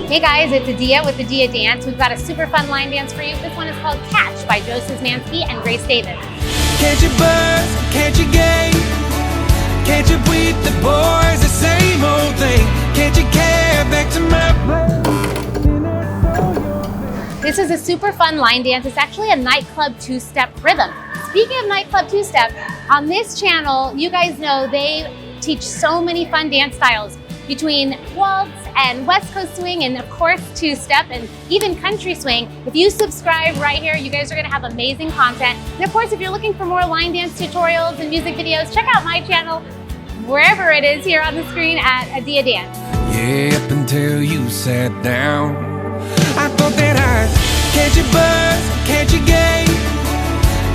Hey guys, it's Adia with Adia Dance. We've got a super fun line dance for you. This one is called Catch by Joe Szymanski and Grace Davis. Can't you buzz, can't you gay? Can't you beat the boys, the same old thing? Can't you care back to my place? This is a super fun line dance. It's actually a nightclub two-step rhythm. Speaking of nightclub two-step, on this channel, you guys know they teach so many fun dance styles between waltz and West Coast swing and of course two-step and even country swing. If you subscribe right here, you guys are gonna have amazing content. And of course, if you're looking for more line dance tutorials and music videos, check out my channel, wherever it is here on the screen at Adia Dance. Yeah, up until you sat down, I thought that can't you buzz, can't you gay?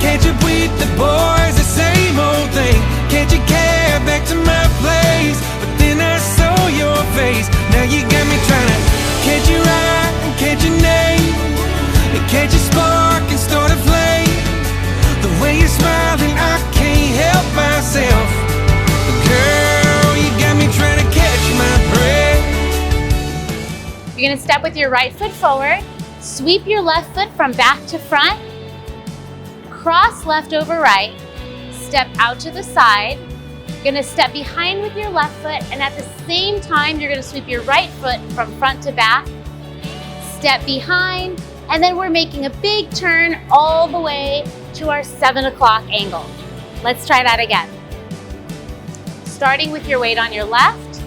Can't you beat the boys, the same old thing? Can't you care back to my place? But then I saw your face, now you got me trying to. Can't you ride, can't you name? Can't you spark and start a flame? The way you're smiling, I can't help myself. Girl, you got me trying to catch my breath. You're gonna step with your right foot forward, sweep your left foot from back to front, cross left over right, step out to the side. You're gonna step behind with your left foot, and at the same time, you're gonna sweep your right foot from front to back, step behind, and then we're making a big turn all the way to our 7 o'clock angle. Let's try that again. Starting with your weight on your left,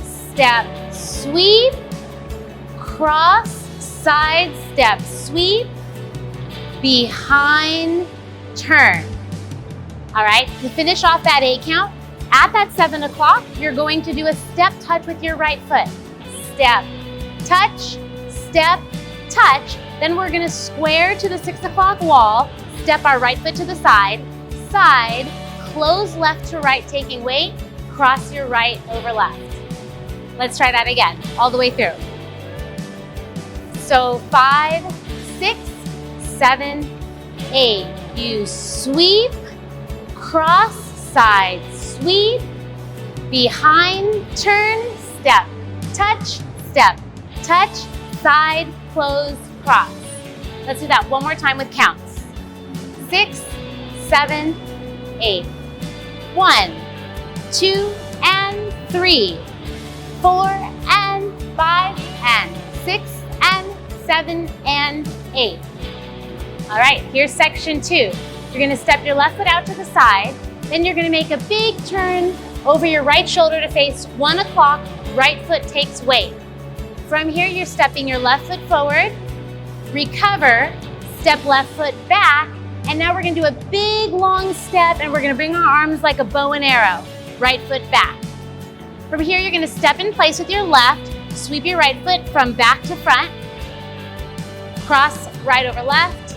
step, sweep, cross, side step, sweep, behind, turn. All right, to finish off that 8 count, at that 7 o'clock, you're going to do a step touch with your right foot. Step, touch, step, touch. Then we're gonna square to the 6 o'clock wall, step our right foot to the side, side, close left to right, taking weight, cross your right over left. Let's try that again, all the way through. So 5, 6, 7, 8. You sweep, cross, side, sweep, behind, turn, step, touch, side, close, cross. Let's do that one more time with counts. 6, 7, 8. 1, 2, and 3, 4, and 5, and 6, and 7, and 8. All right, here's section 2. You're gonna step your left foot out to the side, then you're gonna make a big turn over your right shoulder to face 1 o'clock, right foot takes weight. From here, you're stepping your left foot forward, recover, step left foot back, and now we're gonna do a big long step and we're gonna bring our arms like a bow and arrow, right foot back. From here, you're gonna step in place with your left, sweep your right foot from back to front, cross right over left,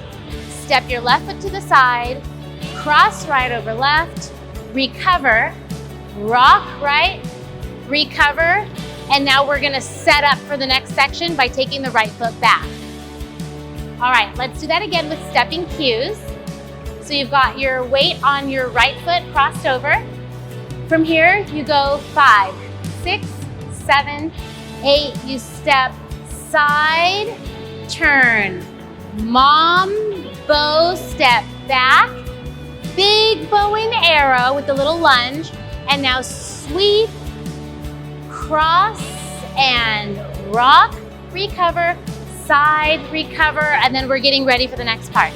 step your left foot to the side, cross right over left, recover, rock right, recover, and now we're gonna set up for the next section by taking the right foot back. All right, let's do that again with stepping cues. So you've got your weight on your right foot crossed over. From here, you go 5, 6, 7, 8. You step side, turn, mom, bow, step back, big bow and arrow with a little lunge, and now sweep, cross, and rock, recover, side, recover, and then we're getting ready for the next part.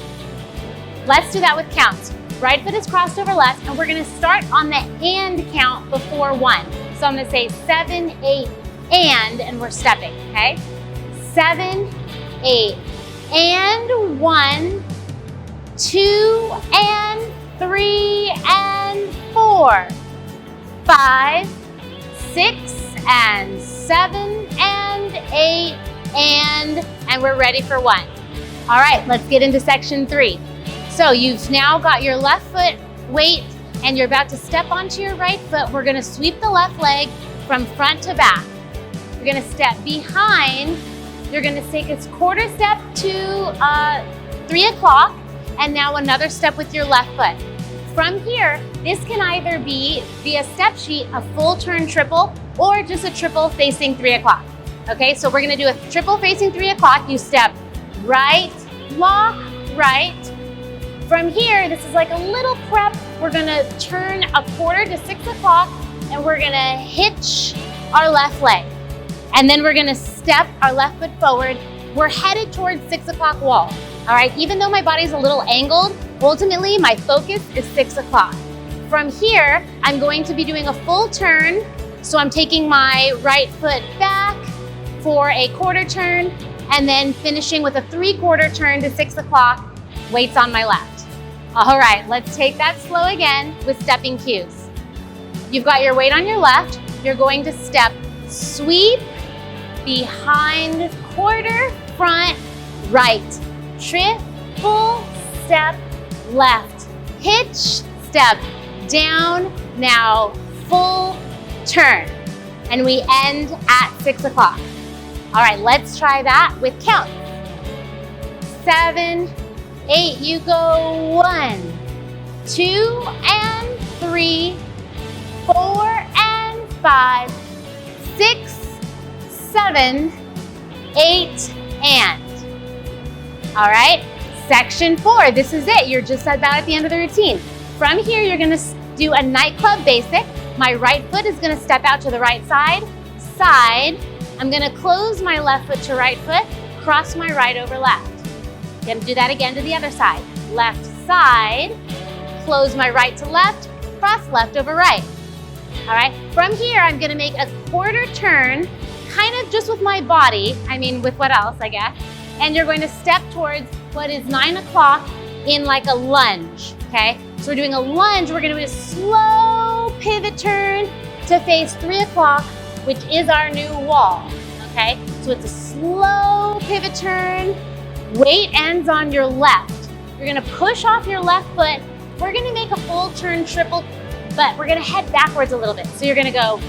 Let's do that with counts. Right foot is crossed over left, and we're gonna start on the and count before 1. So I'm gonna say 7, 8, and we're stepping, okay? 7, 8, and 1, 2, and 3, and 4, 5, 6, and 7, and 8, and we're ready for 1. All right, let's get into section 3. So you've now got your left foot weight and you're about to step onto your right foot. We're gonna sweep the left leg from front to back. You're gonna step behind. You're gonna take a quarter step to 3 o'clock, and now another step with your left foot. From here, this can either be via step sheet, a full turn triple, or just a triple facing 3 o'clock. Okay, so we're gonna do a triple facing 3 o'clock. You step right, lock, right. From here, this is like a little prep. We're gonna turn a quarter to 6 o'clock and we're gonna hitch our left leg. And then we're gonna step our left foot forward. We're headed towards 6 o'clock wall. All right, even though my body's a little angled, ultimately my focus is 6 o'clock. From here, I'm going to be doing a full turn. So I'm taking my right foot back for a quarter turn and then finishing with a 3/4 turn to 6 o'clock, weights on my left. All right, let's take that slow again with stepping cues. You've got your weight on your left. You're going to step, sweep, behind, quarter, front, right. Triple step, left. Hitch, step, down, now full turn. And we end at 6 o'clock. All right, let's try that with counts. 7, 8, you go 1, 2 and 3, 4 and 5, 6, 7, 8, and. All right, section 4, this is it. You're just about at the end of the routine. From here, you're gonna do a nightclub basic. My right foot is gonna step out to the right side, side. I'm gonna close my left foot to right foot, cross my right over left. Gonna do that again to the other side. Left side, close my right to left, cross left over right. All right, from here, I'm gonna make a quarter turn, kind of just with my body, I mean, with what else, I guess. And you're going to step towards what is 9 o'clock in like a lunge, okay? So we're doing a lunge, we're gonna do a slow pivot turn to face 3 o'clock, which is our new wall, okay? So it's a slow pivot turn, weight ends on your left. You're gonna push off your left foot. We're gonna make a full turn triple, but we're gonna head backwards a little bit. So you're gonna go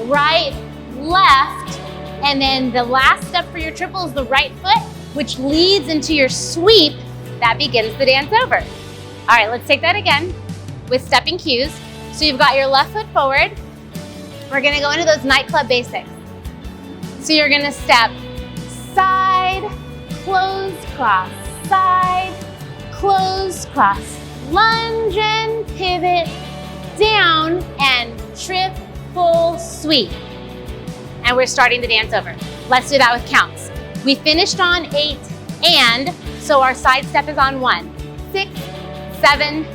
right, left, and then the last step for your triple is the right foot, which leads into your sweep. That begins the dance over. All right, let's take that again with stepping cues. So you've got your left foot forward. We're gonna go into those nightclub basics. So you're gonna step side, close, cross, side, close, cross, lunge and pivot, down and triple sweep. And we're starting the dance over. Let's do that with counts. We finished on 8 and, so our side step is on 1. 6, 7,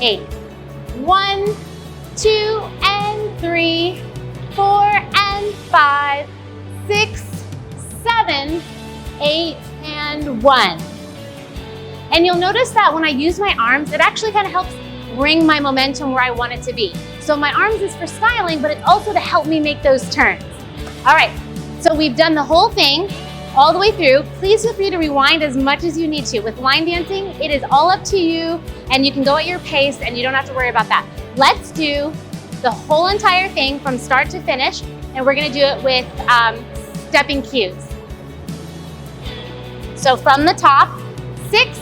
8. 1, 2 and 3, 4 and 5, 6, 7, 8, and 1. And you'll notice that when I use my arms, it actually kind of helps bring my momentum where I want it to be. So my arms is for styling, but it's also to help me make those turns. All right, so we've done the whole thing all the way through. Please feel free to rewind as much as you need to. With line dancing, it is all up to you and you can go at your pace and you don't have to worry about that. Let's do the whole entire thing from start to finish, and we're gonna do it with stepping cues. So from the top, 6,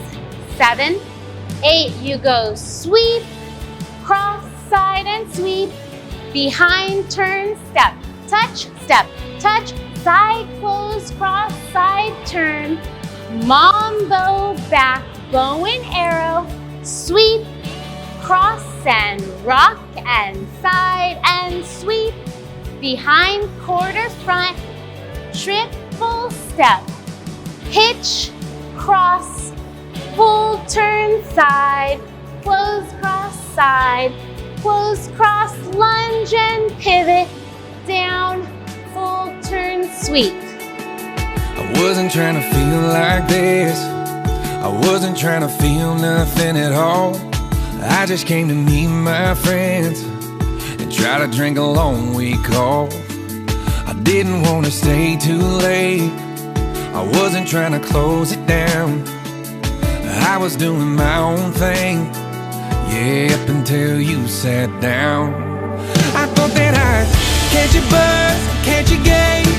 7, 8, you go sweep, cross, side and sweep, behind, turn, step, touch, side, close, cross, side, turn, mambo, back, bow and arrow, sweep, cross and rock and side and sweep, behind, quarter, front, triple step, hitch, cross, full turn, side, close, cross, side, close, cross, lunge and pivot, down, full turn, sweep. I wasn't trying to feel like this. I wasn't trying to feel nothing at all. I just came to meet my friends and try to drink a long week off. I didn't want to stay too late. I wasn't trying to close it down. I was doing my own thing, yeah, up until you sat down. I thought that I'd catch a buzz, catch a game,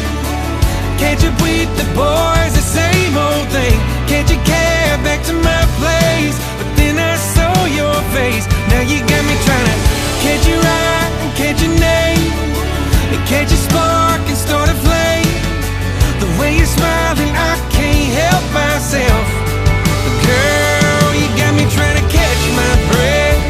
catch up with the boys, the same old thing. Catch a cab back to my place, but then I saw your face. Now you got me trying to catch your eye and catch your name, and catch a spark and start a flame. you smile and I can't help myself. Girl, you got me trying to catch my breath.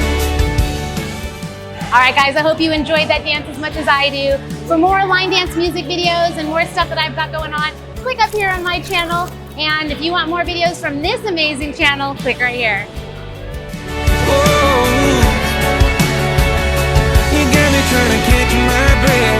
All right, guys, I hope you enjoyed that dance as much as I do. For more line dance music videos and more stuff that I've got going on, click up here on my channel. And if you want more videos from this amazing channel, click right here. Whoa, you got me trying to catch my breath.